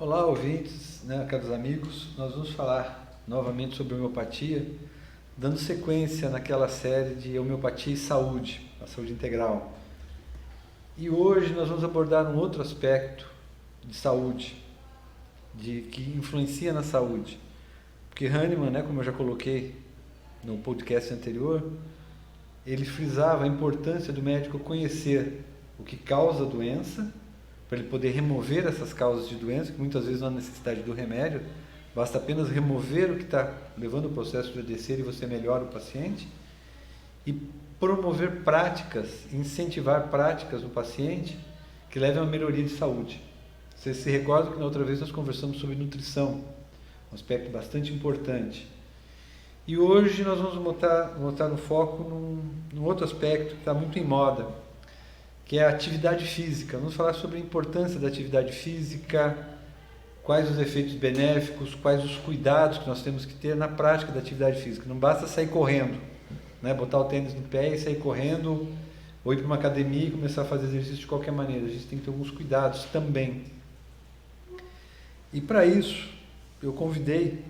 Olá, ouvintes, né, caros amigos. Nós vamos falar novamente sobre homeopatia, dando sequência naquela série de homeopatia e saúde, a saúde integral. E hoje nós vamos abordar um outro aspecto de saúde, que influencia na saúde. Porque Hahnemann, né, como eu já coloquei no podcast anterior, ele frisava a importância do médico conhecer o que causa a doença, para ele poder remover essas causas de doença, que muitas vezes não há necessidade do remédio, basta apenas remover o que está levando o processo a descer e você melhora o paciente, e promover práticas, incentivar práticas no paciente que levem a uma melhoria de saúde. Vocês se recordam que na outra vez nós conversamos sobre nutrição, um aspecto bastante importante. E hoje nós vamos botar no foco num outro aspecto que está muito em moda, que é a atividade física. Vamos falar sobre a importância da atividade física, quais os efeitos benéficos, quais os cuidados que nós temos que ter na prática da atividade física. Não basta sair correndo, né? Botar o tênis no pé e sair correndo, ou ir para uma academia e começar a fazer exercício de qualquer maneira. A gente tem que ter alguns cuidados também. E para isso, eu convidei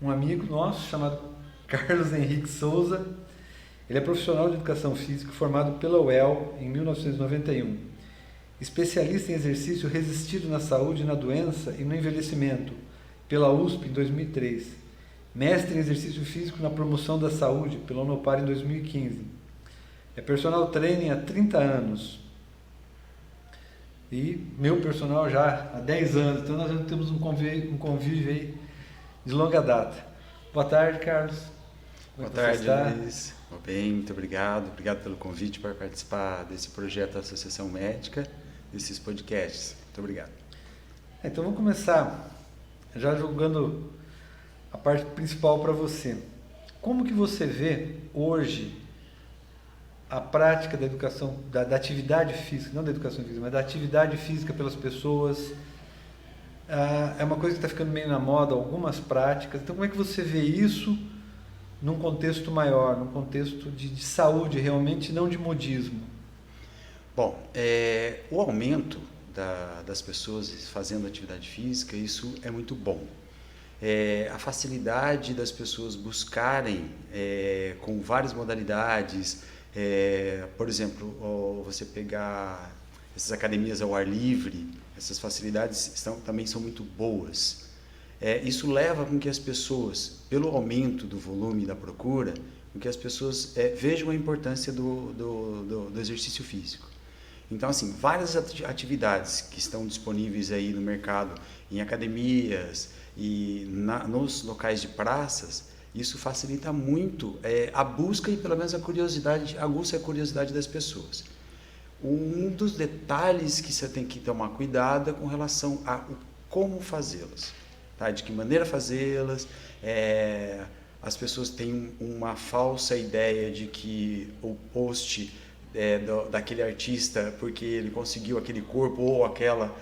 um amigo nosso chamado Carlos Henrique Souza. Ele é profissional de educação física formado pela UEL em 1991, especialista em exercício resistido na saúde, na doença e no envelhecimento pela USP em 2003, mestre em exercício físico na promoção da saúde pela Unopar em 2015. É personal trainer há 30 anos e meu personal já há 10 anos, então nós já temos um convívio aí de longa data. Boa tarde, Carlos. Boa tarde, Luiz. Bem, muito obrigado. Obrigado pelo convite para participar desse projeto da Associação Médica, desses podcasts. Muito obrigado. Então vamos começar já jogando a parte principal para você. Como que você vê hoje a prática da educação, da atividade física, não da educação física, mas da atividade física pelas pessoas? É uma coisa que está ficando meio na moda, algumas práticas. Então como é que você vê isso num contexto maior, num contexto de saúde realmente, não de modismo? Bom, o aumento das pessoas fazendo atividade física, isso é muito bom. A facilidade das pessoas buscarem com várias modalidades, por exemplo, você pegar essas academias ao ar livre, essas facilidades também são muito boas. Isso leva com que as pessoas, pelo aumento do volume da procura, com que as pessoas vejam a importância do exercício físico. Então, assim, várias atividades que estão disponíveis aí no mercado, em academias e nos locais de praças, isso facilita muito a busca e pelo menos aguça a curiosidade das pessoas. Um dos detalhes que você tem que tomar cuidado é com relação a como fazê-las. Tá? De que maneira fazê-las. As pessoas têm uma falsa ideia de que o post daquele artista, porque ele conseguiu aquele corpo, ou aquela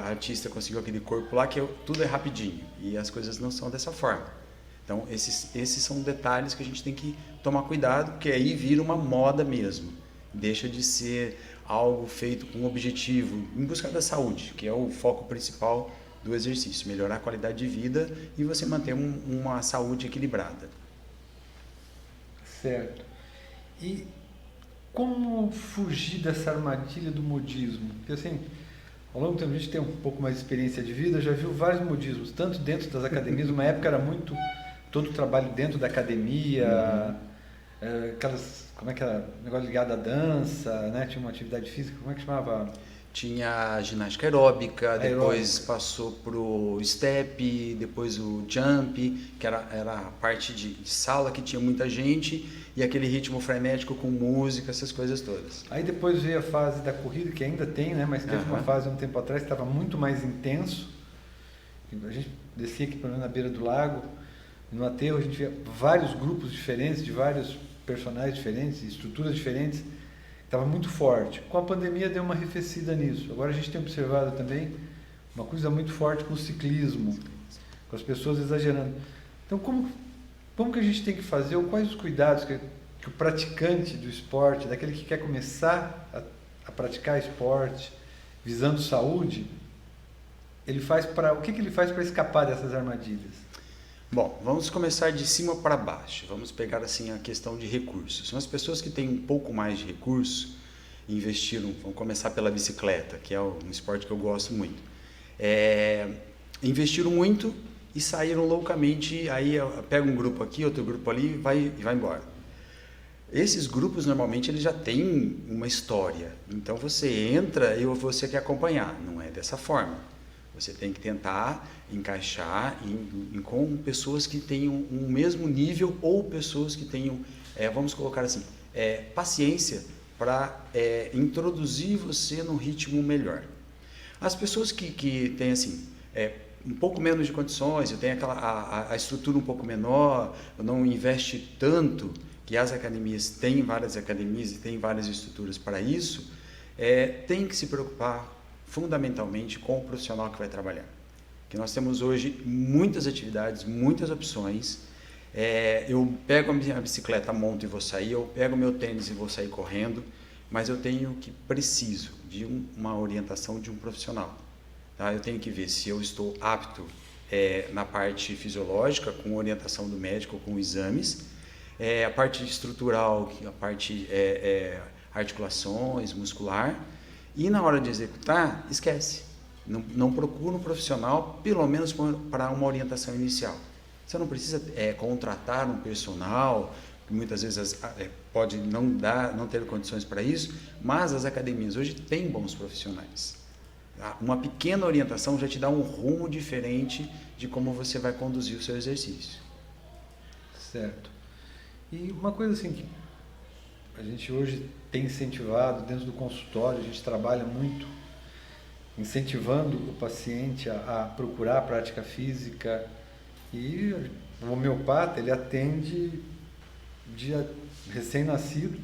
artista conseguiu aquele corpo lá, que tudo é rapidinho, e as coisas não são dessa forma. Então esses são detalhes que a gente tem que tomar cuidado, porque aí vira uma moda mesmo, deixa de ser algo feito com objetivo em busca da saúde, que é o foco principal do exercício, melhorar a qualidade de vida e você manter uma saúde equilibrada. Certo. E como fugir dessa armadilha do modismo? Porque assim, ao longo do tempo a gente tem um pouco mais de experiência de vida, já viu vários modismos, tanto dentro das academias, uma época era muito todo o trabalho dentro da academia, aquelas, como é que era, negócio ligado à dança, né? Tinha uma atividade física, como é que chamava? Tinha a ginástica aeróbica, depois passou pro step, depois o jump, que era a parte de sala que tinha muita gente, e aquele ritmo frenético com música, essas coisas todas. Aí depois veio a fase da corrida, que ainda tem, né? Mas teve uma fase um tempo atrás que estava muito mais intenso. A gente descia aqui na beira do lago, no aterro a gente via vários grupos diferentes, de vários personagens diferentes, estruturas diferentes. Estava muito forte. Com a pandemia deu uma arrefecida nisso. Agora a gente tem observado também uma coisa muito forte com o ciclismo, com as pessoas exagerando. Então como que a gente tem que fazer, ou quais os cuidados que o praticante do esporte, daquele que quer começar a praticar esporte, visando saúde, ele faz para... O que ele faz para escapar dessas armadilhas? Bom, vamos começar de cima para baixo. Vamos pegar assim a questão de recursos. São as pessoas que têm um pouco mais de recurso, investiram, vamos começar pela bicicleta, que é um esporte que eu gosto muito. Investiram muito e saíram loucamente, aí pega um grupo aqui, outro grupo ali e vai embora. Esses grupos normalmente eles já têm uma história, então você entra e você quer acompanhar, não é dessa forma. Você tem que tentar encaixar com pessoas que tenham um mesmo nível ou pessoas que tenham, vamos colocar assim, paciência para introduzir você num ritmo melhor. As pessoas que têm assim, um pouco menos de condições, eu tenho a estrutura um pouco menor, não investe tanto, que as academias têm várias academias e têm várias estruturas para isso, tem que se preocupar fundamentalmente com o profissional que vai trabalhar. Que nós temos hoje muitas atividades, muitas opções. Eu pego a minha bicicleta, monto e vou sair, eu pego meu tênis e vou sair correndo, mas eu preciso de uma orientação de um profissional. Tá? Eu tenho que ver se eu estou apto na parte fisiológica, com orientação do médico, com exames, a parte estrutural, a parte articulações, muscular, e na hora de executar, esquece. Não procura um profissional, pelo menos para uma orientação inicial. Você não precisa contratar um personal, que muitas vezes pode não ter condições para isso, mas as academias hoje têm bons profissionais. Tá? Uma pequena orientação já te dá um rumo diferente de como você vai conduzir o seu exercício. Certo. E uma coisa assim que a gente hoje tem incentivado dentro do consultório, a gente trabalha muito incentivando o paciente a procurar a prática física, e o homeopata ele atende de recém-nascido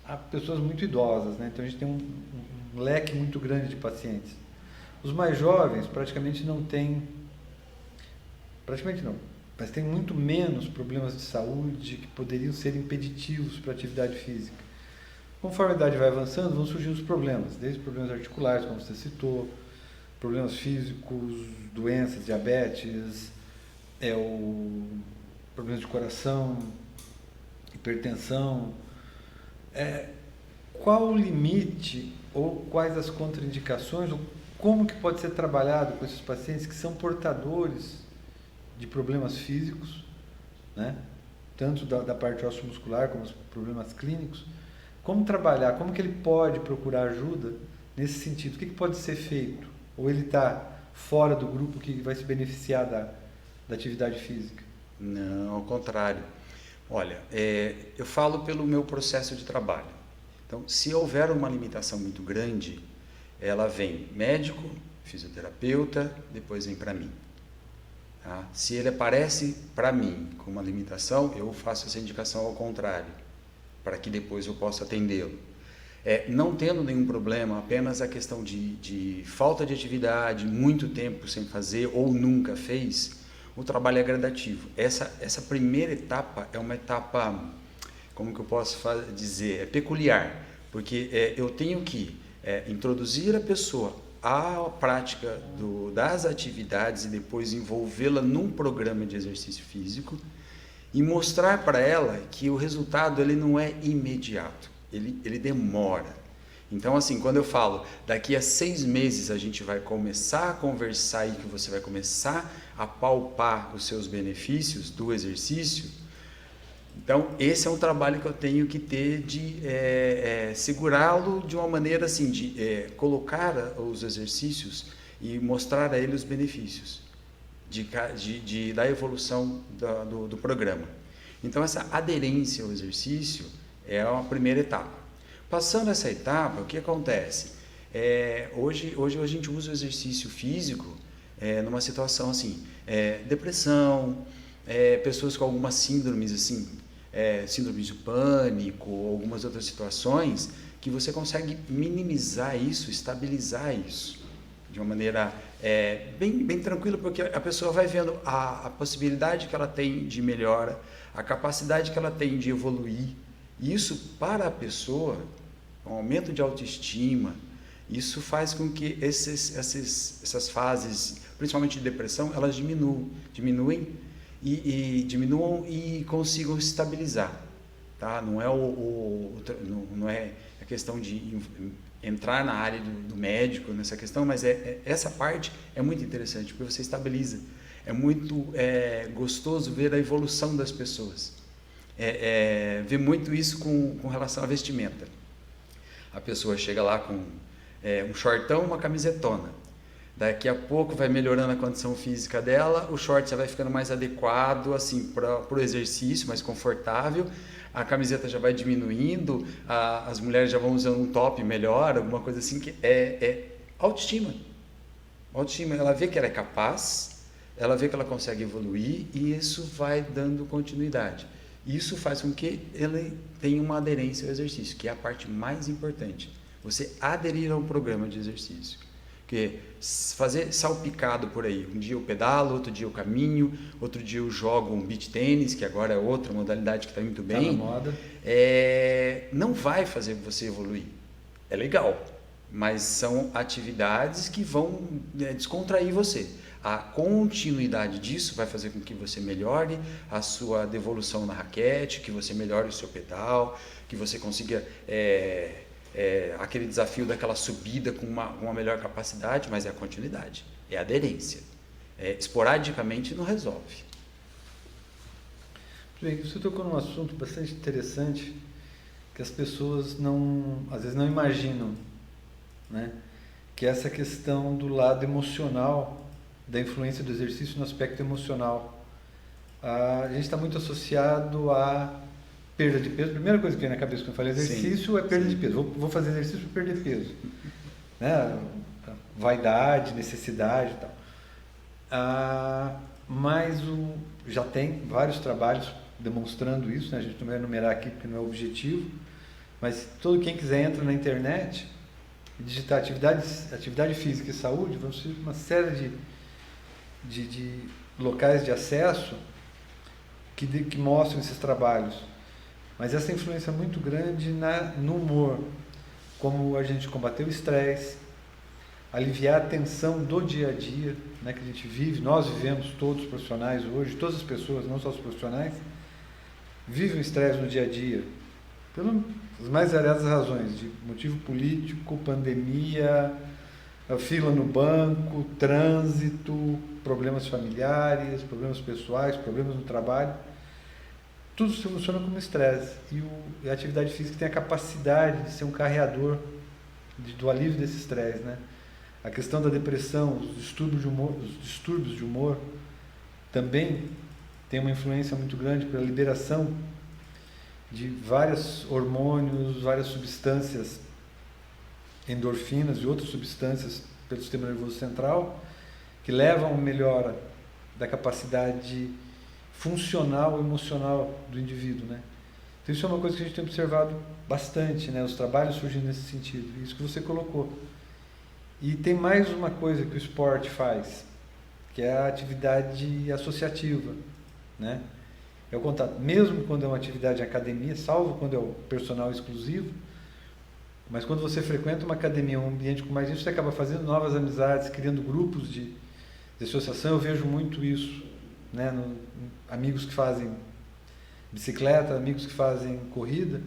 a pessoas muito idosas, né? Então a gente tem um leque muito grande de pacientes. Os mais jovens praticamente não, mas tem muito menos problemas de saúde que poderiam ser impeditivos para a atividade física. Conforme a idade vai avançando, vão surgindo os problemas, desde problemas articulares, como você citou, problemas físicos, doenças, diabetes, problemas de coração, hipertensão. Qual o limite ou quais as contraindicações, ou como que pode ser trabalhado com esses pacientes que são portadores de problemas físicos, né? Tanto da parte osteomuscular como os problemas clínicos? Como trabalhar, como que ele pode procurar ajuda nesse sentido? O que pode ser feito? Ou ele está fora do grupo que vai se beneficiar da atividade física? Não, ao contrário. Olha, eu falo pelo meu processo de trabalho. Então, se houver uma limitação muito grande, ela vem médico, fisioterapeuta, depois vem para mim. Tá? Se ele aparece para mim com uma limitação, eu faço essa indicação ao contrário, para que depois eu possa atendê-lo. Não tendo nenhum problema, apenas a questão de falta de atividade, muito tempo sem fazer ou nunca fez, o trabalho é gradativo. Essa primeira etapa é uma etapa, como que eu posso dizer, peculiar, porque eu tenho que introduzir a pessoa à prática das atividades e depois envolvê-la num programa de exercício físico e mostrar para ela que o resultado ele não é imediato, ele demora. Então, assim, quando eu falo, daqui a 6 meses a gente vai começar a conversar e que você vai começar a palpar os seus benefícios do exercício, então esse é um trabalho que eu tenho que ter de segurá-lo de uma maneira assim, de colocar os exercícios e mostrar a ele os benefícios da evolução do programa. Então essa aderência ao exercício é a primeira etapa. Passando essa etapa, o que acontece? Hoje a gente usa o exercício físico numa situação assim, depressão, pessoas com algumas síndromes assim, síndromes de pânico, algumas outras situações que você consegue minimizar isso, estabilizar isso de uma maneira bem tranquila, porque a pessoa vai vendo a possibilidade que ela tem de melhora, a capacidade que ela tem de evoluir. Isso para a pessoa, um aumento de autoestima, Isso faz com que essas fases, principalmente de depressão, elas diminuem e consigam se estabilizar. Tá? Não é a questão de entrar na área do médico nessa questão, mas essa parte é muito interessante, porque você estabiliza. É muito gostoso ver a evolução das pessoas. Ver muito isso com relação à vestimenta. A pessoa chega lá com um shortão, uma camisetona. Daqui a pouco vai melhorando a condição física dela, o short já vai ficando mais adequado assim, para o exercício, mais confortável, a camiseta já vai diminuindo, as mulheres já vão usando um top melhor, alguma coisa assim, que é autoestima. Autoestima, ela vê que ela é capaz, ela vê que ela consegue evoluir e isso vai dando continuidade. Isso faz com que ele tenha uma aderência ao exercício, que é a parte mais importante. Você aderir a um programa de exercício. Porque fazer salpicado por aí, um dia eu pedalo, outro dia eu caminho, outro dia eu jogo um beach tênis, que agora é outra modalidade que está muito bem. Tá na moda. Não vai fazer você evoluir. É legal, mas são atividades que vão descontrair você. A continuidade disso vai fazer com que você melhore a sua devolução na raquete, que você melhore o seu pedal, que você consiga aquele desafio daquela subida com uma melhor capacidade, mas é a continuidade, é a aderência. Esporadicamente não resolve. Bem, você tocou num assunto bastante interessante que as pessoas às vezes não imaginam, né? Que é essa questão do lado emocional, da influência do exercício no aspecto emocional. A gente está muito associado a perda de peso. A primeira coisa que vem na cabeça quando eu falo exercício sim, é perda de peso. Vou fazer exercício para perder peso. Né? Vaidade, necessidade e tal. Mas já tem vários trabalhos demonstrando isso, né? A gente não vai enumerar aqui porque não é o objetivo, mas todo quem quiser entra na internet e digitar atividade física e saúde, vão ser uma série de locais de acesso que mostram esses trabalhos. Mas essa influência é muito grande no humor, como a gente combater o estresse, aliviar a tensão do dia a dia, né, que a gente vive, nós vivemos todos profissionais hoje, todas as pessoas, não só os profissionais, vivem o estresse no dia a dia, pelas mais variadas razões, de motivo político, pandemia, a fila no banco, trânsito, problemas familiares, problemas pessoais, problemas no trabalho. Tudo se funciona como estresse. E a atividade física tem a capacidade de ser um carreador do alívio desse estresse, né? A questão da depressão, os distúrbios de humor também tem uma influência muito grande pela liberação de vários hormônios, várias substâncias, endorfinas e outras substâncias pelo sistema nervoso central, que levam a uma melhora da capacidade funcional, emocional do indivíduo, né? Então isso é uma coisa que a gente tem observado bastante, né? Os trabalhos surgem nesse sentido, isso que você colocou. E tem mais uma coisa que o esporte faz, que é a atividade associativa, né? É o contato, mesmo quando é uma atividade em academia, salvo quando é o personal exclusivo, mas quando você frequenta uma academia, um ambiente com mais isso, você acaba fazendo novas amizades, criando grupos de associação. Eu vejo muito isso, né? Amigos que fazem bicicleta, amigos que fazem corrida,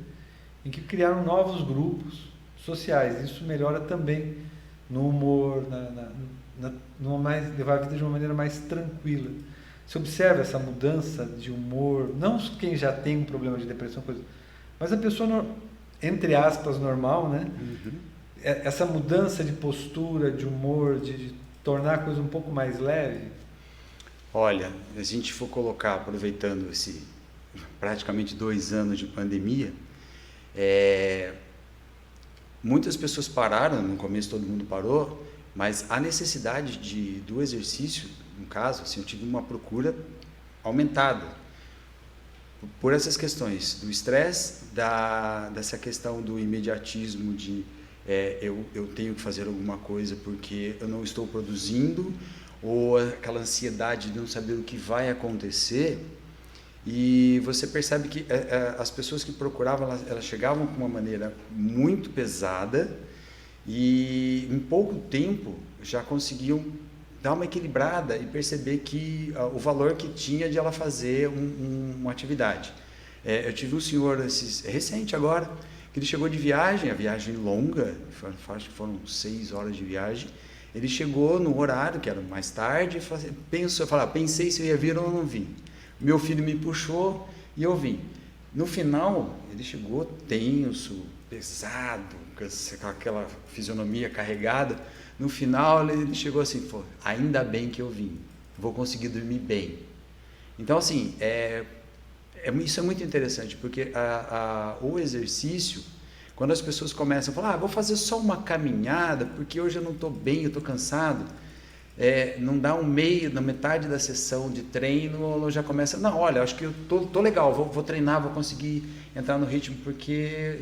em que criaram novos grupos sociais. Isso melhora também no humor, levar a vida de uma maneira mais tranquila. Você observa essa mudança de humor, não quem já tem um problema de depressão, mas a pessoa, entre aspas, normal, né? Uhum. Essa mudança de postura, de humor, de tornar a coisa um pouco mais leve. Olha, se a gente for colocar, aproveitando esse praticamente 2 anos de pandemia, muitas pessoas pararam, no começo todo mundo parou, mas a necessidade do exercício, no caso, assim, eu tive uma procura aumentada por essas questões do estresse, dessa questão do imediatismo de eu tenho que fazer alguma coisa porque eu não estou produzindo, ou aquela ansiedade de não saber o que vai acontecer. E você percebe que as pessoas que procuravam, elas chegavam com uma maneira muito pesada e em pouco tempo já conseguiam dar uma equilibrada e perceber que o valor que tinha de ela fazer uma atividade. Eu tive um senhor recente agora, que ele chegou de viagem, a viagem longa, acho que foram 6 horas de viagem. Ele chegou no horário, que era mais tarde, pensei se eu ia vir ou não vim. Meu filho me puxou e eu vim. No final, ele chegou tenso, pesado, com aquela fisionomia carregada. No final, ele chegou assim, ainda bem que eu vim, vou conseguir dormir bem. Então, assim, isso é muito interessante, porque o exercício, quando as pessoas começam a falar, vou fazer só uma caminhada, porque hoje eu não estou bem, eu estou cansado, não dá na metade da sessão de treino, já começa, não, olha, acho que eu tô legal, vou treinar, vou conseguir entrar no ritmo, porque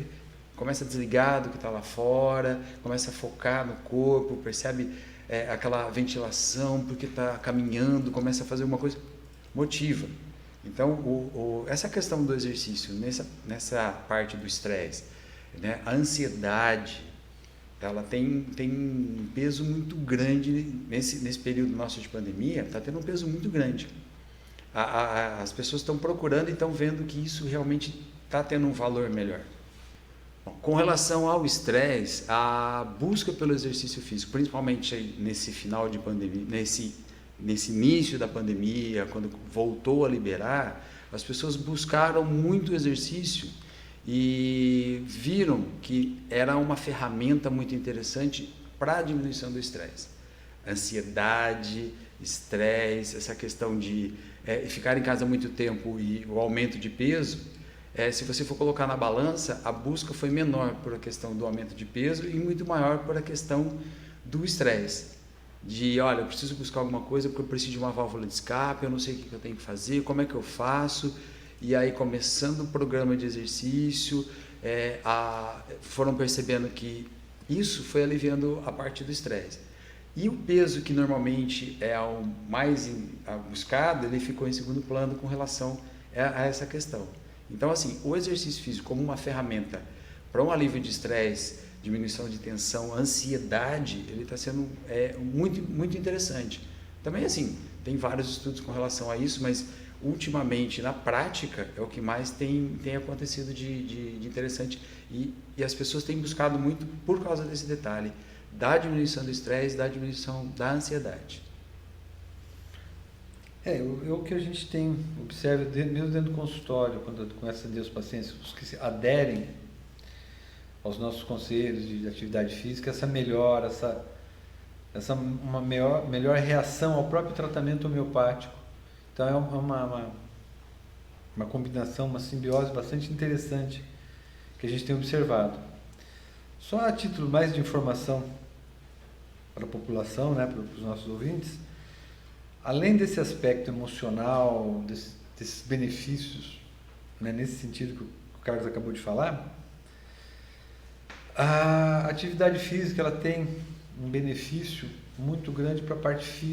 começa a desligar do que está lá fora, começa a focar no corpo, percebe aquela ventilação, porque está caminhando, começa a fazer uma coisa, motiva. Então, essa questão do exercício, nessa parte do estresse, né, a ansiedade, ela tem um peso muito grande nesse período nosso de pandemia, está tendo um peso muito grande. As pessoas estão procurando e estão vendo que isso realmente está tendo um valor melhor. Bom, com relação ao estresse, a busca pelo exercício físico, principalmente nesse final de pandemia, nesse início da pandemia, quando voltou a liberar, as pessoas buscaram muito exercício e viram que era uma ferramenta muito interessante para a diminuição do estresse. Ansiedade, estresse, essa questão de ficar em casa muito tempo e o aumento de peso, se você for colocar na balança, a busca foi menor por a questão do aumento de peso e muito maior por a questão do estresse. Olha, eu preciso buscar alguma coisa porque eu preciso de uma válvula de escape, eu não sei o que eu tenho que fazer, como é que eu faço? E aí, começando o programa de exercício, foram percebendo que isso foi aliviando a parte do estresse. E o peso, que normalmente é o mais buscado, ele ficou em segundo plano com relação a essa questão. Então, assim, o exercício físico como uma ferramenta para um alívio de estresse, diminuição de tensão, ansiedade, ele está sendo muito, muito interessante. Também, assim, tem vários estudos com relação a isso, mas ultimamente, na prática, é o que mais tem acontecido de interessante e as pessoas têm buscado muito por causa desse detalhe, da diminuição do estresse, da diminuição da ansiedade. O que a gente tem, observa, mesmo dentro do consultório, quando começa a atender os pacientes, os que se aderem aos nossos conselhos de atividade física, essa melhora, uma melhor reação ao próprio tratamento homeopático. Então é uma combinação, uma simbiose bastante interessante que a gente tem observado. Só a título mais de informação para a população, né, para os nossos ouvintes, além desse aspecto emocional, desses benefícios, né, nesse sentido que o Carlos acabou de falar, a atividade física ela tem um benefício muito grande para a parte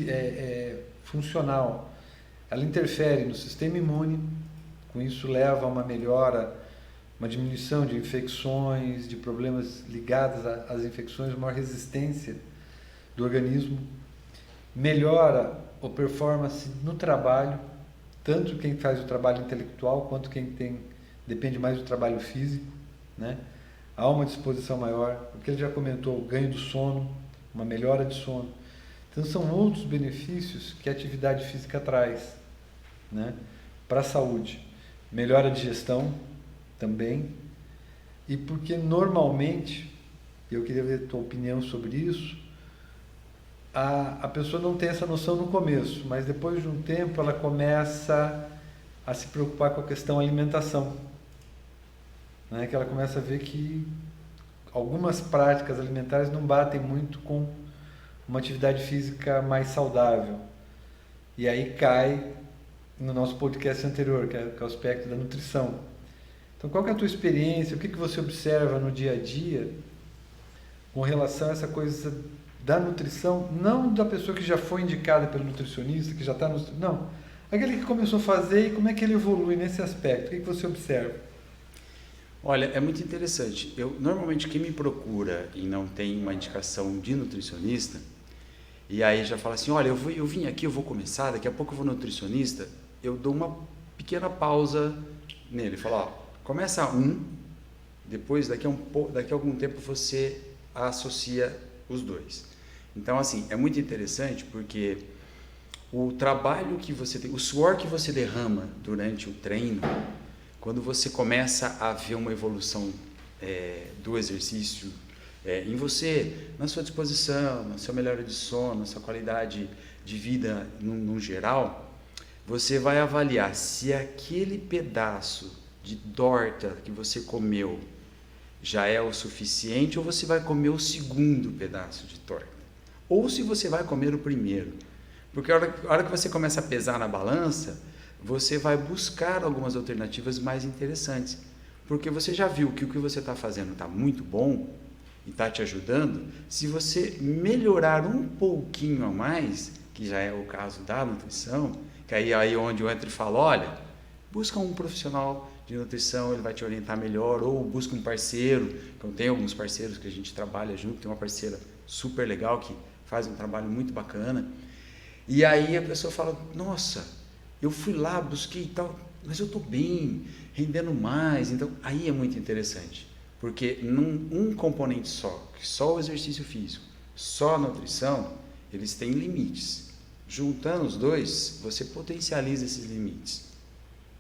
funcional. Ela interfere no sistema imune, com isso leva a uma melhora, uma diminuição de infecções, de problemas ligados às infecções, uma resistência do organismo, melhora a performance no trabalho, tanto quem faz o trabalho intelectual quanto quem depende mais do trabalho físico, né? Há uma disposição maior, o que ele já comentou, o ganho do sono, uma melhora de sono. Então são outros benefícios que a atividade física traz, né, para a saúde. Melhora a digestão também, e porque normalmente, eu queria ver a tua opinião sobre isso, a pessoa não tem essa noção no começo, mas depois de um tempo ela começa a se preocupar com a questão alimentação, né? Que ela começa a ver que algumas práticas alimentares não batem muito com uma atividade física mais saudável. E aí cai no nosso podcast anterior, que é o aspecto da nutrição. Então, qual que é a tua experiência? O que você observa no dia a dia com relação a essa coisa da nutrição, não da pessoa que já foi indicada pelo nutricionista, que já está no... Não, aquele que começou a fazer e como é que ele evolui nesse aspecto? O que você observa? Olha, é muito interessante. Normalmente quem me procura e não tem uma indicação de nutricionista, e aí já fala assim, olha, eu vim aqui, eu vou começar, daqui a pouco eu vou no nutricionista, eu dou uma pequena pausa nele, falo, ó, começa depois daqui a algum tempo você associa os dois. Então assim, é muito interessante porque o trabalho que você tem, o suor que você derrama durante o treino, quando você começa a ver uma evolução do exercício em você, na sua disposição, na sua melhora de sono, na sua qualidade de vida no geral, você vai avaliar se aquele pedaço de torta que você comeu já é o suficiente ou você vai comer o segundo pedaço de torta. Ou se você vai comer o primeiro. Porque a hora que você começa a pesar na balança, você vai buscar algumas alternativas mais interessantes. Porque você já viu que o que você está fazendo está muito bom e está te ajudando. Se você melhorar um pouquinho a mais, que já é o caso da nutrição, que aí onde eu entro e falo, olha, busca um profissional de nutrição, ele vai te orientar melhor, ou busca um parceiro, que eu tenho alguns parceiros que a gente trabalha junto, tem uma parceira super legal que faz um trabalho muito bacana, e aí a pessoa fala, nossa, eu fui lá, busquei e tal, mas eu estou bem, rendendo mais, então aí é muito interessante, porque um componente só, que só o exercício físico, só a nutrição, eles têm limites. Juntando os dois, você potencializa esses limites.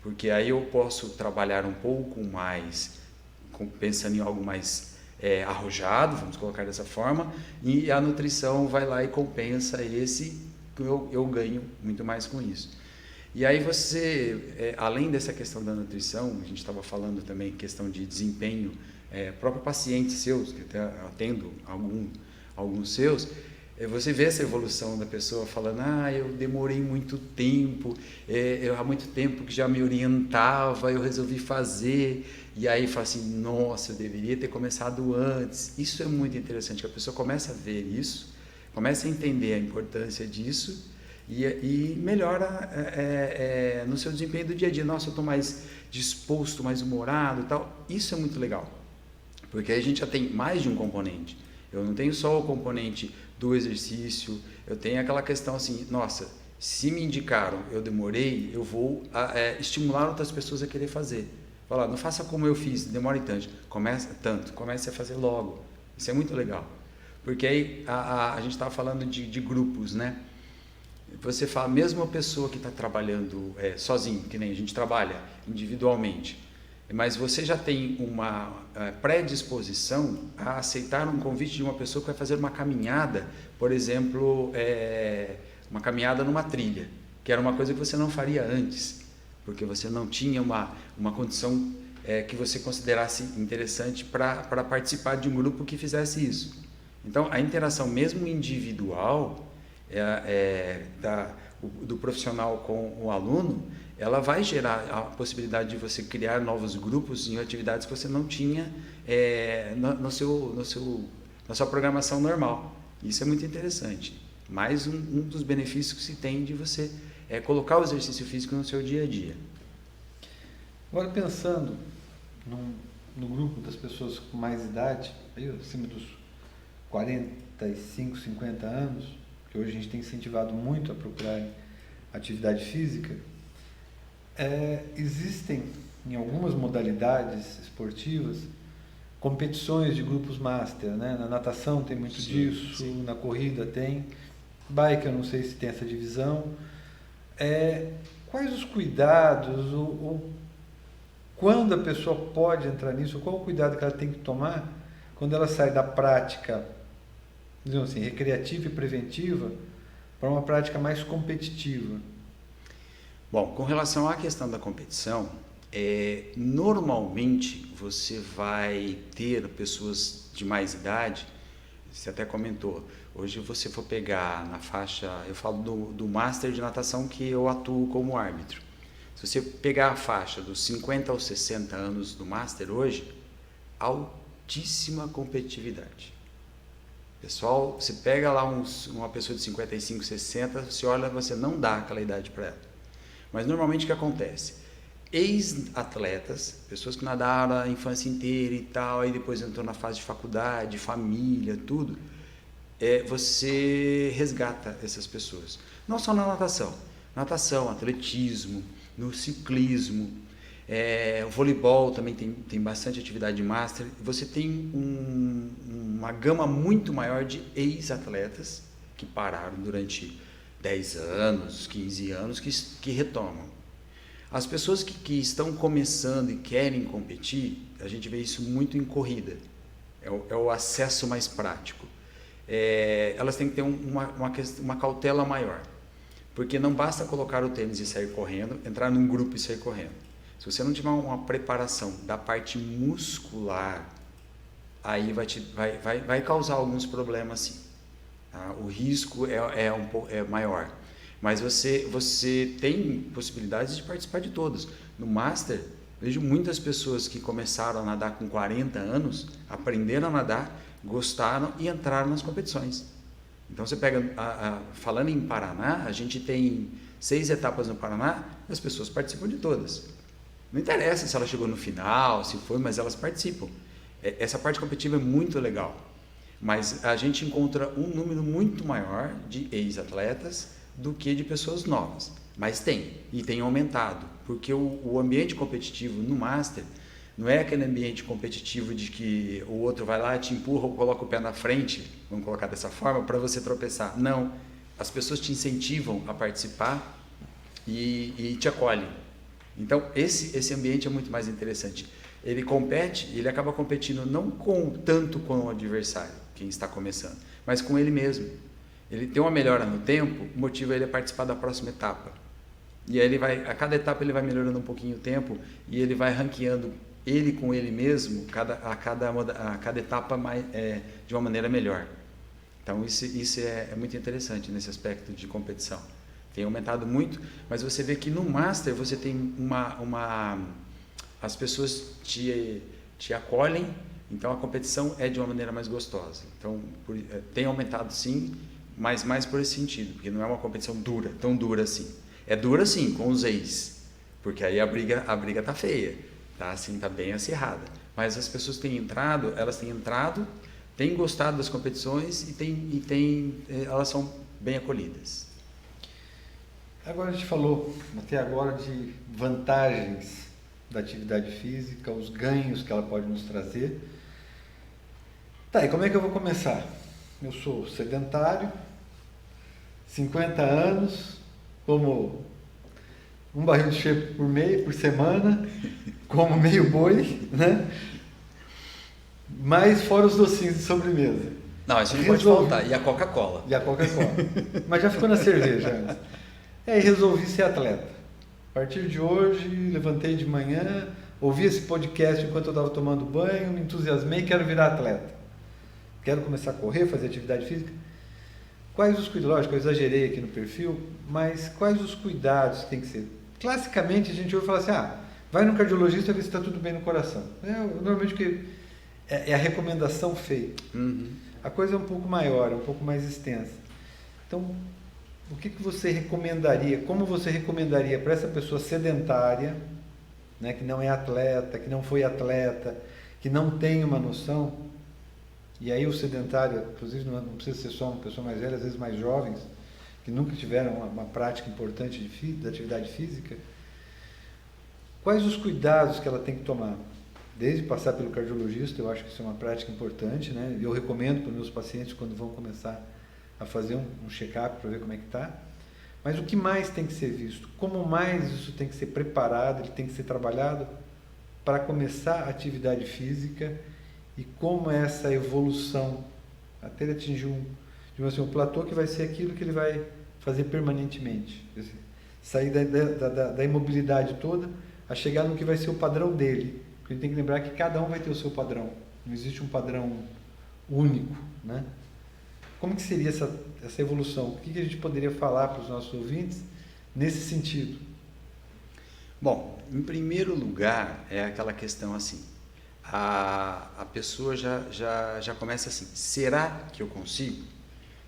Porque aí eu posso trabalhar um pouco mais, pensando em algo mais arrojado, vamos colocar dessa forma, e a nutrição vai lá e compensa eu ganho muito mais com isso. E aí você, além dessa questão da nutrição, a gente estava falando também questão de desempenho, próprio pacientes seus, que até atendo alguns seus, você vê essa evolução da pessoa falando, eu demorei muito tempo, há muito tempo que já me orientava, eu resolvi fazer, e aí fala assim, nossa, eu deveria ter começado antes. Isso é muito interessante, que a pessoa começa a ver isso, começa a entender a importância disso e melhora no seu desempenho do dia a dia. Nossa, eu estou mais disposto, mais humorado e tal. Isso é muito legal, porque aí a gente já tem mais de um componente. Eu não tenho só o componente do exercício, eu tenho aquela questão assim, nossa, se me indicaram, eu demorei, eu vou estimular outras pessoas a querer fazer. Falar, não faça como eu fiz, demore tanto, comece a fazer logo. Isso é muito legal. Porque aí a gente estava falando de grupos, né? Você fala, mesmo a pessoa que está trabalhando sozinho, que nem a gente trabalha individualmente, mas você já tem uma predisposição a aceitar um convite de uma pessoa que vai fazer uma caminhada, por exemplo, uma caminhada numa trilha, que era uma coisa que você não faria antes, porque você não tinha uma condição que você considerasse interessante para participar de um grupo que fizesse isso. Então, a interação mesmo individual do profissional com o aluno, ela vai gerar a possibilidade de você criar novos grupos em atividades que você não tinha na sua programação normal. Isso é muito interessante. Mais um dos benefícios que se tem de você colocar o exercício físico no seu dia a dia. Agora, pensando no grupo das pessoas com mais idade, acima dos 45, 50 anos, que hoje a gente tem incentivado muito a procurar atividade física, existem em algumas modalidades esportivas competições de grupos master, né? Na natação tem muito disso, sim. Na corrida tem, bike eu não sei se tem essa divisão. Quais os cuidados ou quando a pessoa pode entrar nisso, qual o cuidado que ela tem que tomar quando ela sai da prática, digamos assim, recreativa e preventiva para uma prática mais competitiva? Bom, com relação à questão da competição, normalmente você vai ter pessoas de mais idade, você até comentou, hoje você for pegar na faixa, eu falo do Master de natação que eu atuo como árbitro. Se você pegar a faixa dos 50 aos 60 anos do Master hoje, altíssima competitividade. Pessoal, você pega lá uma pessoa de 55, 60, você olha, você não dá aquela idade para ela. Mas normalmente o que acontece? ex-atletas, pessoas que nadaram a infância inteira e tal, aí depois entrou na fase de faculdade, família, tudo, você resgata essas pessoas. Não só na natação, atletismo, no ciclismo, o voleibol também tem bastante atividade de master. Você tem uma gama muito maior de ex-atletas que pararam durante 10 anos, 15 anos, que retomam. As pessoas que estão começando e querem competir, a gente vê isso muito em corrida, é o acesso mais prático. Elas têm que ter uma cautela maior, porque não basta colocar o tênis e sair correndo, entrar num grupo e sair correndo. Se você não tiver uma preparação da parte muscular, aí vai causar alguns problemas sim. Tá? O risco é maior. Mas você tem possibilidades de participar de todas. No Master, vejo muitas pessoas que começaram a nadar com 40 anos, aprenderam a nadar, gostaram e entraram nas competições. Então você pega, falando em Paraná, a gente tem 6 etapas no Paraná, as pessoas participam de todas. Não interessa se ela chegou no final, se foi, mas elas participam. Essa parte competitiva é muito legal. Mas a gente encontra um número muito maior de ex-atletas do que de pessoas novas, mas tem aumentado, porque o ambiente competitivo no Master não é aquele ambiente competitivo de que o outro vai lá, te empurra ou coloca o pé na frente, vamos colocar dessa forma, para você tropeçar. Não, as pessoas te incentivam a participar e te acolhem. Então esse ambiente é muito mais interessante. Ele acaba competindo não tanto com o adversário, quem está começando, mas com ele mesmo. Ele tem uma melhora no tempo, motiva ele a participar da próxima etapa. E aí a cada etapa ele vai melhorando um pouquinho o tempo e ele vai ranqueando ele com ele mesmo a cada etapa de uma maneira melhor. Então isso é muito interessante nesse aspecto de competição. Tem aumentado muito, mas você vê que no Master você tem as pessoas te acolhem, então a competição é de uma maneira mais gostosa. Então tem aumentado sim, mas mais por esse sentido, porque não é uma competição tão dura assim. É dura sim, com os ex, porque aí a briga tá feia, tá assim, tá bem acirrada. Mas as pessoas elas têm entrado, têm gostado das competições e elas são bem acolhidas. Agora a gente falou até agora de vantagens da atividade física, os ganhos que ela pode nos trazer. Tá, e como é que eu vou começar? Eu sou sedentário, 50 anos, como um barril de shape por semana, como meio boi, né? Mas fora os docinhos de sobremesa. Não, isso não pode faltar. E a Coca-Cola. Mas já ficou na cerveja antes. E resolvi ser atleta. A partir de hoje, levantei de manhã, ouvi esse podcast enquanto eu estava tomando banho, me entusiasmei, quero virar atleta. Quero começar a correr, fazer atividade física. Quais os cuidados? Lógico, eu exagerei aqui no perfil, mas quais os cuidados que tem que ser? Classicamente, a gente ouve falar assim, vai no cardiologista ver se está tudo bem no coração. Normalmente é a recomendação feita. Uhum. A coisa é um pouco maior, é um pouco mais extensa. Então, o que você recomendaria, como você recomendaria para essa pessoa sedentária, né, que não é atleta, que não foi atleta, que não tem uma noção, e aí o sedentário, inclusive não precisa ser só uma pessoa mais velha, às vezes mais jovens, que nunca tiveram uma prática importante da atividade física, quais os cuidados que ela tem que tomar? Desde passar pelo cardiologista, eu acho que isso é uma prática importante, né? Eu recomendo para os meus pacientes quando vão começar a fazer um check-up para ver como é que está. Mas o que mais tem que ser visto? Como mais isso tem que ser preparado, ele tem que ser trabalhado para começar a atividade física e como essa evolução, até ele atingir um platô que vai ser aquilo que ele vai fazer permanentemente. Sair da imobilidade toda a chegar no que vai ser o padrão dele. Porque a gente tem que lembrar que cada um vai ter o seu padrão. Não existe um padrão único, né? Como que seria essa evolução? O que a gente poderia falar para os nossos ouvintes nesse sentido? Bom, em primeiro lugar, é aquela questão assim, a pessoa já começa assim, será que eu consigo?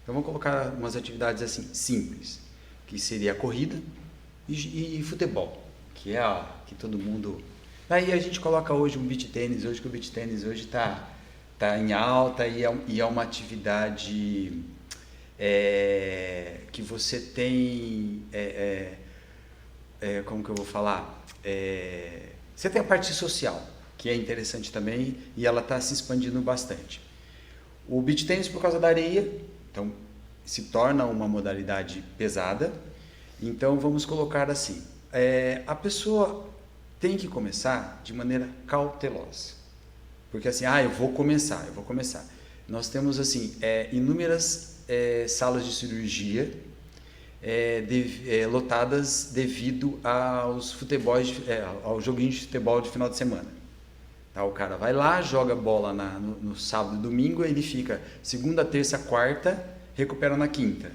Então vamos colocar umas atividades assim, simples, que seria a corrida e futebol. que é ó, que todo mundo... Aí a gente coloca hoje um beach tênis, hoje que o beach tênis hoje está em alta e é uma atividade que você tem, como que eu vou falar? Você tem a parte social, que é interessante também e ela está se expandindo bastante. O beach tênis, por causa da areia, então se torna uma modalidade pesada. Então vamos colocar assim, a pessoa tem que começar de maneira cautelosa, porque assim, eu vou começar. Nós temos assim inúmeras salas de cirurgia lotadas devido aos ao joguinho de futebol de final de semana. Tá, o cara vai lá, joga bola no sábado e domingo, ele fica segunda, terça, quarta, recupera na quinta.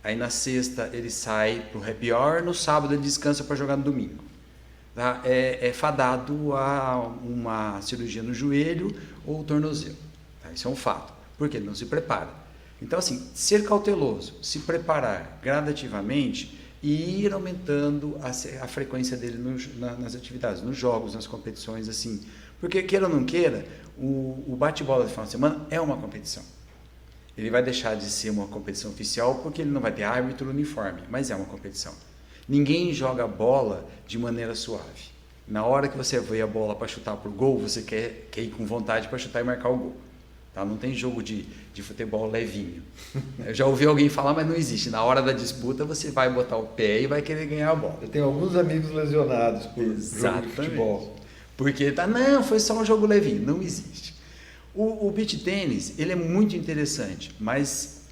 Aí na sexta ele sai pro happy hour, no sábado ele descansa para jogar no domingo. Tá? É fadado a uma cirurgia no joelho ou tornozelo. Tá? Isso é um fato, porque ele não se prepara. Então assim, ser cauteloso, se preparar gradativamente e ir aumentando a frequência dele nas atividades, nos jogos, nas competições, assim. Porque queira ou não queira, o bate-bola de final de semana é uma competição. Ele vai deixar de ser uma competição oficial porque ele não vai ter árbitro uniforme, mas é uma competição. Ninguém joga bola de maneira suave. Na hora que você vê a bola para chutar pro gol, você quer ir com vontade para chutar e marcar o gol. Tá? Não tem jogo de futebol levinho. Eu já ouvi alguém falar, mas não existe. Na hora da disputa você vai botar o pé e vai querer ganhar a bola. Eu tenho alguns amigos lesionados por jogo de futebol. Porque não, foi só um jogo levinho. Não existe. O beach tênis, ele é muito interessante, mas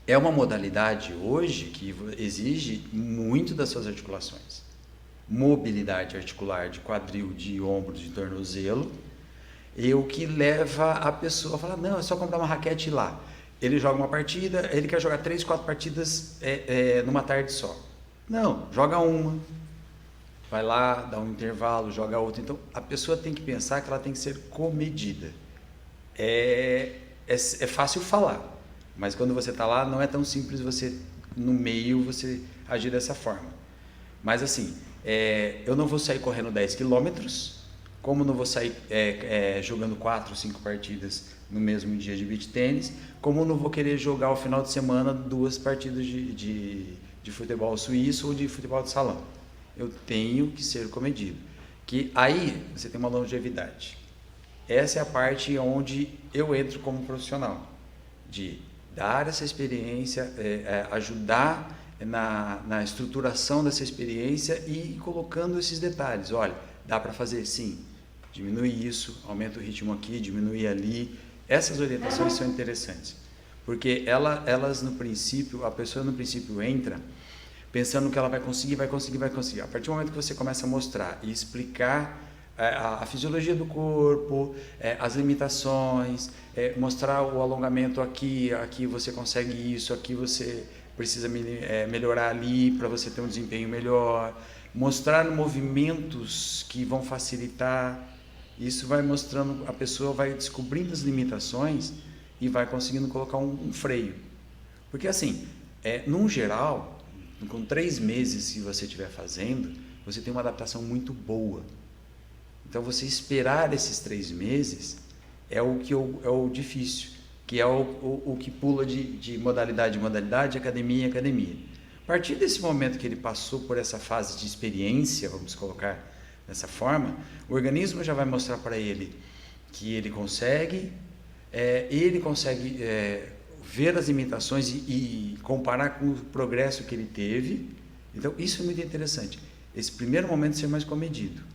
é uma modalidade hoje que exige muito das suas articulações. Mobilidade articular de quadril, de ombro, de tornozelo, e o que leva a pessoa a falar, não, é só comprar uma raquete e ir lá. Ele joga uma partida, ele quer jogar 3, 4 partidas numa tarde só. Não, joga uma, vai lá, dá um intervalo, joga outra. Então, a pessoa tem que pensar que ela tem que ser comedida. É fácil falar, mas quando você está lá não é tão simples você, no meio, você agir dessa forma. Mas assim, eu não vou sair correndo 10 quilômetros, como não vou sair jogando 4, 5 partidas no mesmo dia de beach tênis, como não vou querer jogar ao final de semana 2 partidas de futebol suíço ou de futebol de salão. Eu tenho que ser comedido, que aí você tem uma longevidade. Essa é a parte onde eu entro como profissional, de dar essa experiência, ajudar na estruturação dessa experiência e ir colocando esses detalhes. Olha, dá para fazer? Sim. Diminui isso, aumenta o ritmo aqui, diminui ali. Essas orientações são interessantes, porque elas no princípio, a pessoa no princípio entra pensando que ela vai conseguir. A partir do momento que você começa a mostrar e explicar a fisiologia do corpo, as limitações, mostrar o alongamento aqui você consegue isso, aqui você precisa melhorar ali para você ter um desempenho melhor, mostrar movimentos que vão facilitar, isso vai mostrando, a pessoa vai descobrindo as limitações e vai conseguindo colocar um freio. Porque assim, num geral, com 3 meses que você estiver fazendo, você tem uma adaptação muito boa. Então, você esperar esses 3 meses é o difícil, que é o que pula de modalidade em modalidade, academia em academia. A partir desse momento que ele passou por essa fase de experiência, vamos colocar dessa forma, o organismo já vai mostrar para ele que ele consegue ver as limitações e comparar com o progresso que ele teve. Então, isso é muito interessante. Esse primeiro momento ser mais comedido.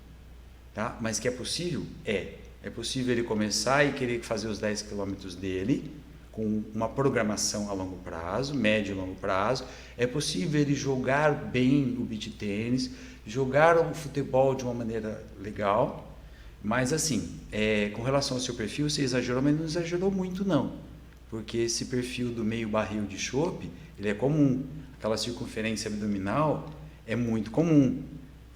Tá? Mas que é possível? É possível ele começar e querer fazer os 10 quilômetros dele com uma programação a longo prazo, médio e longo prazo. É possível ele jogar bem o beach tênis, jogar o futebol de uma maneira legal, mas assim, com relação ao seu perfil, você exagerou, mas não exagerou muito não, porque esse perfil do meio barril de chope, ele é comum, aquela circunferência abdominal é muito comum,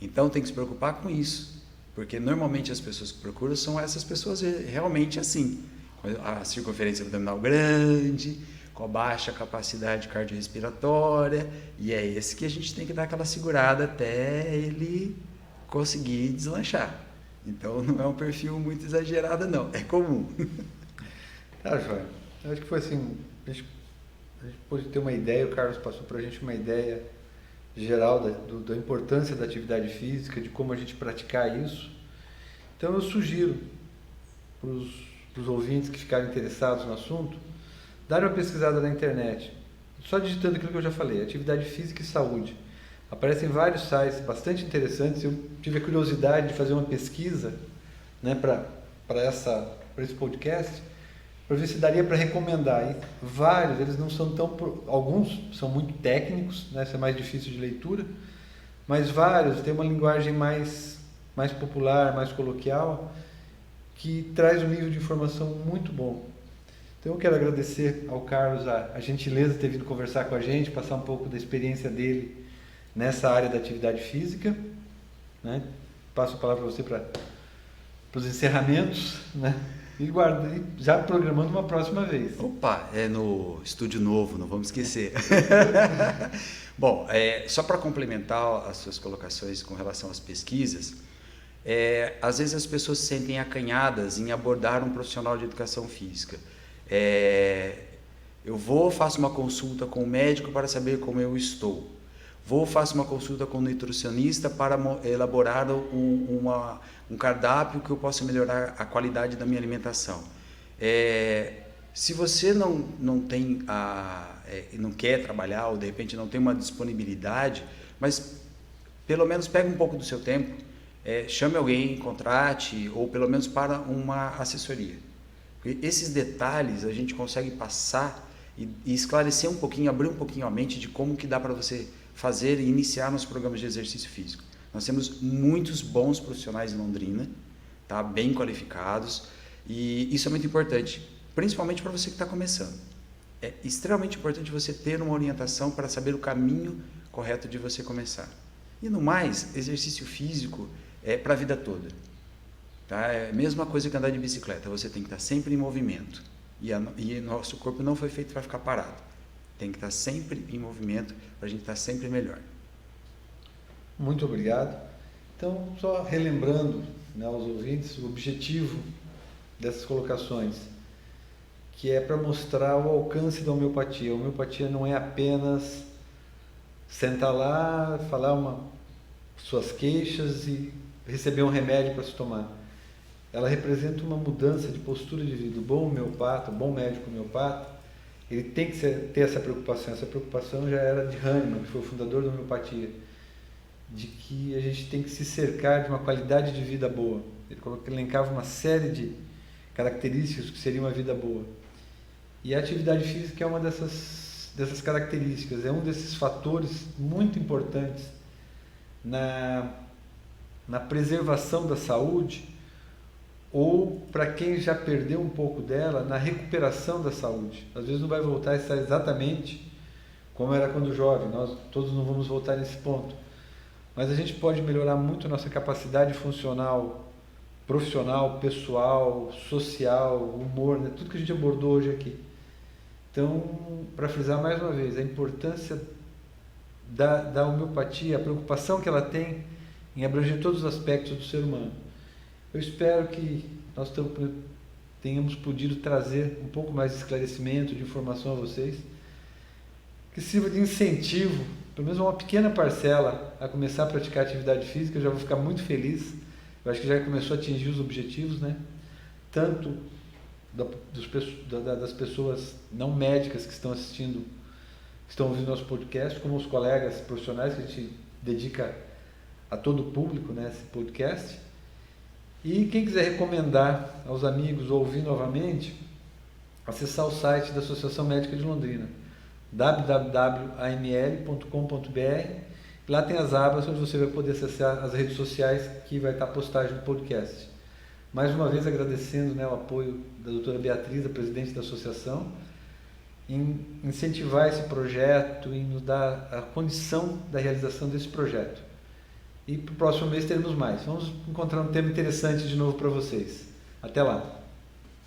então tem que se preocupar com isso. Porque normalmente as pessoas que procuram são essas pessoas realmente assim, com a circunferência abdominal grande, com a baixa capacidade cardiorrespiratória, e é esse que a gente tem que dar aquela segurada até ele conseguir deslanchar. Então não é um perfil muito exagerado, não, é comum. Tá, Joia. Eu acho que foi assim, a gente pôde ter uma ideia, o Carlos passou para a gente uma ideia geral da importância da atividade física, de como a gente praticar isso. Então eu sugiro para os ouvintes que ficarem interessados no assunto, darem uma pesquisada na internet, só digitando aquilo que eu já falei, atividade física e saúde. Aparecem vários sites bastante interessantes. Eu tive a curiosidade de fazer uma pesquisa, né, para esse podcast, para ver se daria para recomendar. E vários, eles não são alguns são muito técnicos, né, isso é mais difícil de leitura, mas vários têm uma linguagem mais popular, mais coloquial, que traz um nível de informação muito bom. Então eu quero agradecer ao Carlos a gentileza de ter vindo conversar com a gente, passar um pouco da experiência dele nessa área da atividade física, né? Passo a palavra para você para os encerramentos, né? E já programando uma próxima vez. Opa, é no estúdio novo, não vamos esquecer. Bom, só para complementar as suas colocações com relação às pesquisas, às vezes as pessoas se sentem acanhadas em abordar um profissional de educação física. Eu faço uma consulta com o médico para saber como eu estou. Faço uma consulta com o nutricionista para elaborar um cardápio que eu possa melhorar a qualidade da minha alimentação. Se você não tem não quer trabalhar ou de repente não tem uma disponibilidade, mas pelo menos pega um pouco do seu tempo, chame alguém, contrate ou pelo menos para uma assessoria. Esses detalhes a gente consegue passar e esclarecer um pouquinho, abrir um pouquinho a mente de como que dá para você fazer e iniciar nos programas de exercício físico. Nós temos muitos bons profissionais em Londrina, tá? Bem qualificados, e isso é muito importante, principalmente para você que está começando. É extremamente importante você ter uma orientação para saber o caminho correto de você começar. E no mais, exercício físico é para a vida toda. Tá? É a mesma coisa que andar de bicicleta, você tem que estar sempre em movimento. E nosso corpo não foi feito para ficar parado. Tem que estar sempre em movimento para a gente estar sempre melhor. Muito obrigado. Então, só relembrando, né, aos ouvintes o objetivo dessas colocações, que é para mostrar o alcance da homeopatia. A homeopatia não é apenas sentar lá, falar suas queixas e receber um remédio para se tomar. Ela representa uma mudança de postura de vida. O bom homeopata, o bom médico homeopata, ele tem que ter essa preocupação. Essa preocupação já era de Hahnemann, que foi o fundador da homeopatia, de que a gente tem que se cercar de uma qualidade de vida boa. Ele elencava uma série de características que seria uma vida boa. E a atividade física é uma dessas características, é um desses fatores muito importantes na preservação da saúde, ou para quem já perdeu um pouco dela, na recuperação da saúde. Às vezes não vai voltar a estar exatamente como era quando jovem, nós todos não vamos voltar nesse ponto. Mas a gente pode melhorar muito a nossa capacidade funcional, profissional, pessoal, social, humor, né? Tudo que a gente abordou hoje aqui. Então, para frisar mais uma vez, a importância da homeopatia, a preocupação que ela tem em abranger todos os aspectos do ser humano. Eu espero que nós tenhamos podido trazer um pouco mais de esclarecimento, de informação a vocês, que sirva de incentivo, pelo menos uma pequena parcela, a começar a praticar atividade física. Eu já vou ficar muito feliz. Eu acho que já começou a atingir os objetivos, né? Tanto das pessoas não médicas que estão assistindo, que estão ouvindo nosso podcast, como os colegas profissionais, que a gente dedica a todo o público, né, esse podcast. E quem quiser recomendar aos amigos ou ouvir novamente, acessar o site da Associação Médica de Londrina, www.aml.com.br. Lá tem as abas onde você vai poder acessar as redes sociais, que vai estar a postagem do podcast. Mais uma vez agradecendo, né, o apoio da doutora Beatriz, a presidente da associação, em incentivar esse projeto, em nos dar a condição da realização desse projeto. E para o próximo mês teremos mais. Vamos encontrar um tema interessante de novo para vocês. Até lá!